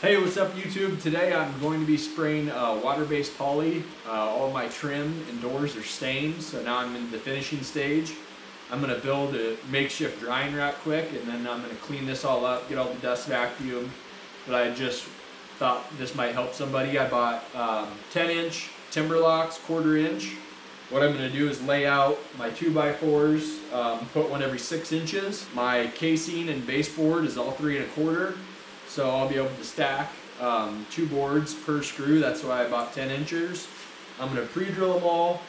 Hey, what's up YouTube? Today I'm going to be spraying water-based poly. All my trim and doors are stained, so now I'm in the finishing stage. I'm going to build a makeshift drying rack quick, and then I'm going to clean this all up, get all the dust vacuumed. But I just thought this might help somebody. I bought 10-inch timber locks, 1/4 inch. What I'm going to do is lay out my 2x4s, put one every 6 inches. My casing and baseboard is all 3 1/4. So I'll be able to stack 2 boards per screw. That's why I bought 10 inchers. I'm going to pre-drill them all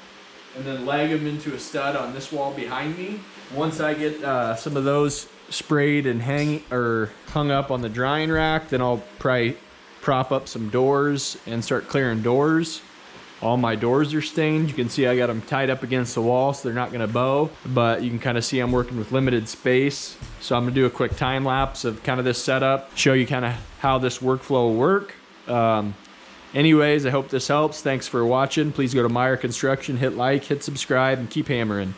and then lag them into a stud on this wall behind me. Once I get some of those sprayed and hung up on the drying rack, then I'll probably prop up some doors and start clearing doors. All my doors are stained. You can see I got them tied up against the wall so they're not gonna bow, but you can kind of see I'm working with limited space. So I'm gonna do a quick time lapse of kind of this setup, show you kind of how this workflow will work. Anyways, I hope this helps. Thanks for watching. Please go to Meyer Construction, hit like, hit subscribe, and keep hammering.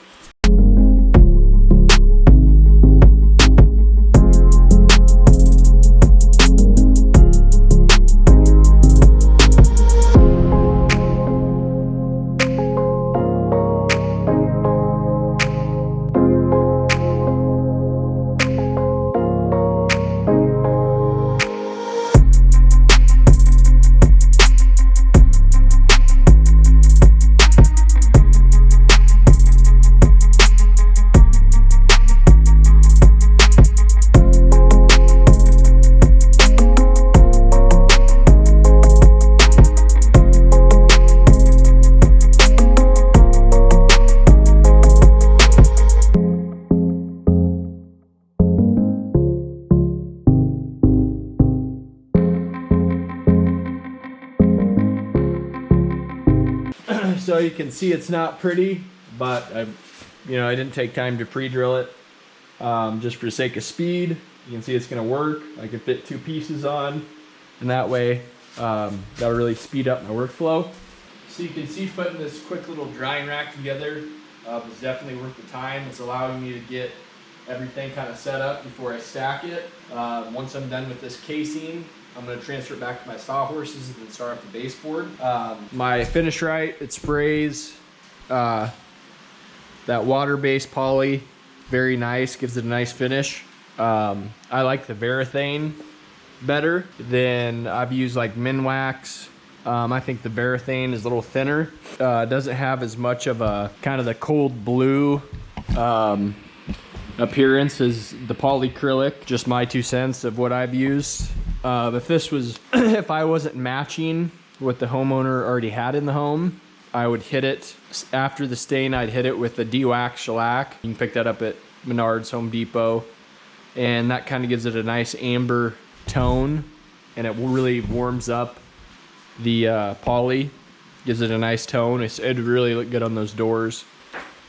So you can see it's not pretty, but I didn't take time to pre-drill it just for the sake of speed. You can see it's going to work. I can fit 2 pieces on, and that way that'll really speed up my workflow. So you can see putting this quick little drying rack together is definitely worth the time. It's allowing me to get everything kind of set up before I stack it. Once I'm done with this casing, I'm going to transfer it back to my sawhorses and then start up the baseboard. My Finish-Rite, it sprays that water-based poly. Very nice, gives it a nice finish. I like the Varathane better than I've used like Minwax. I think the Varathane is a little thinner. Doesn't have as much of a kind of the cold blue appearance as the polyacrylic. Just my 2 cents of what I've used. If I wasn't matching what the homeowner already had in the home, I would hit it after the stain. I'd hit it with the DeWax shellac. You can pick that up at Menards, Home Depot, and that kind of gives it a nice amber tone, and it really warms up the poly, gives it a nice tone. It'd really look good on those doors.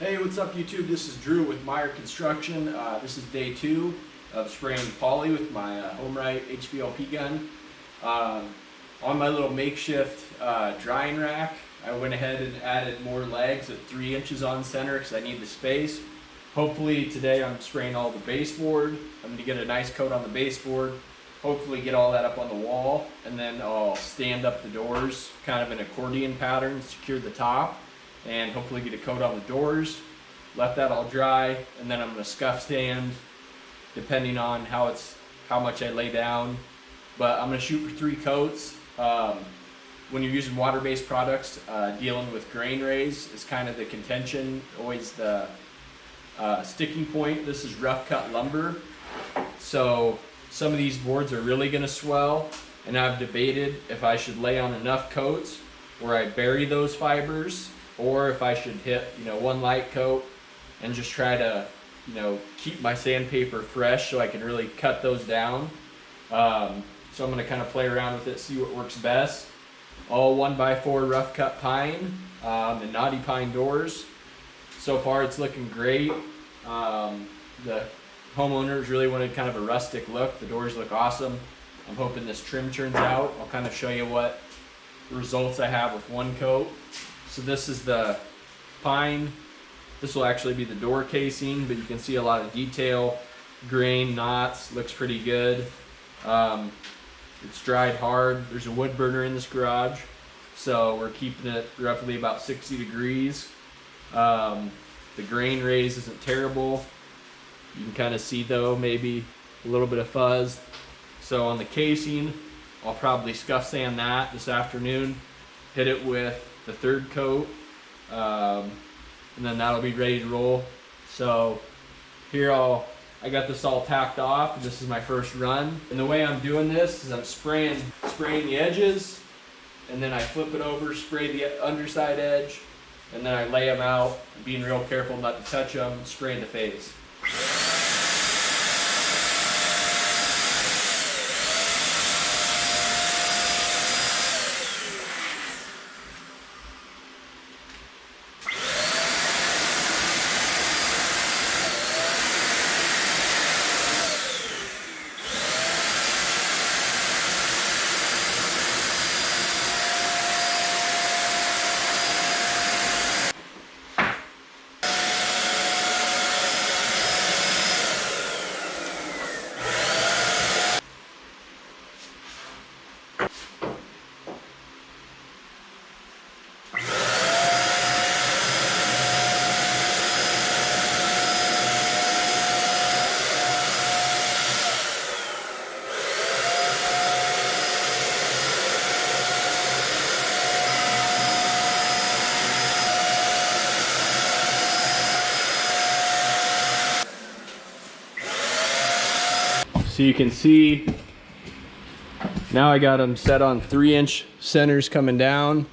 Hey, what's up YouTube? This is Drew with Meyer Construction. This is day 2 of spraying poly with my HomeRite HVLP gun. On my little makeshift drying rack, I went ahead and added more legs at 3 inches on center because I need the space. Hopefully today I'm spraying all the baseboard. I'm going to get a nice coat on the baseboard, hopefully get all that up on the wall, and then I'll stand up the doors kind of an accordion pattern, secure the top, and hopefully get a coat on the doors. Let that all dry, and then I'm going to scuff sand depending on how much I lay down. But I'm going to shoot for 3 coats. When you're using water-based products, dealing with grain rays is kind of the contention, always the sticking point. This is rough cut lumber, so some of these boards are really going to swell, and I've debated if I should lay on enough coats where I bury those fibers, or if I should hit 1 light coat and just try to keep my sandpaper fresh so I can really cut those down. So I'm going to kind of play around with it, see what works best. All 1x4 rough cut pine and knotty pine doors. So far it's looking great. The homeowners really wanted kind of a rustic look. The doors look awesome. I'm hoping this trim turns out. I'll kind of show you what results I have with 1 coat. So this is the pine. This will actually be the door casing, but you can see a lot of detail, grain, knots, looks pretty good. It's dried hard. There's a wood burner in this garage, so we're keeping it roughly about 60 degrees. The grain raise isn't terrible. You can kind of see though, maybe a little bit of fuzz. So on the casing, I'll probably scuff sand that this afternoon, hit it with the third coat, and then that'll be ready to roll. So here I got this all tacked off, and this is my first run. And the way I'm doing this is I'm spraying the edges, and then I flip it over, spray the underside edge, and then I lay them out, being real careful not to touch them, spray in the face. So you can see now I got them set on 3-inch centers coming down,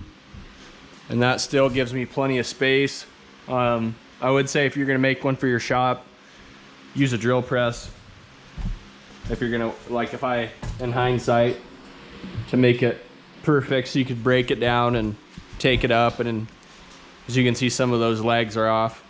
and that still gives me plenty of space. I would say if you're gonna make one for your shop, use a drill press. If you're gonna, like if I, in hindsight, to make it perfect so you could break it down and take it up, and as you can see some of those legs are off.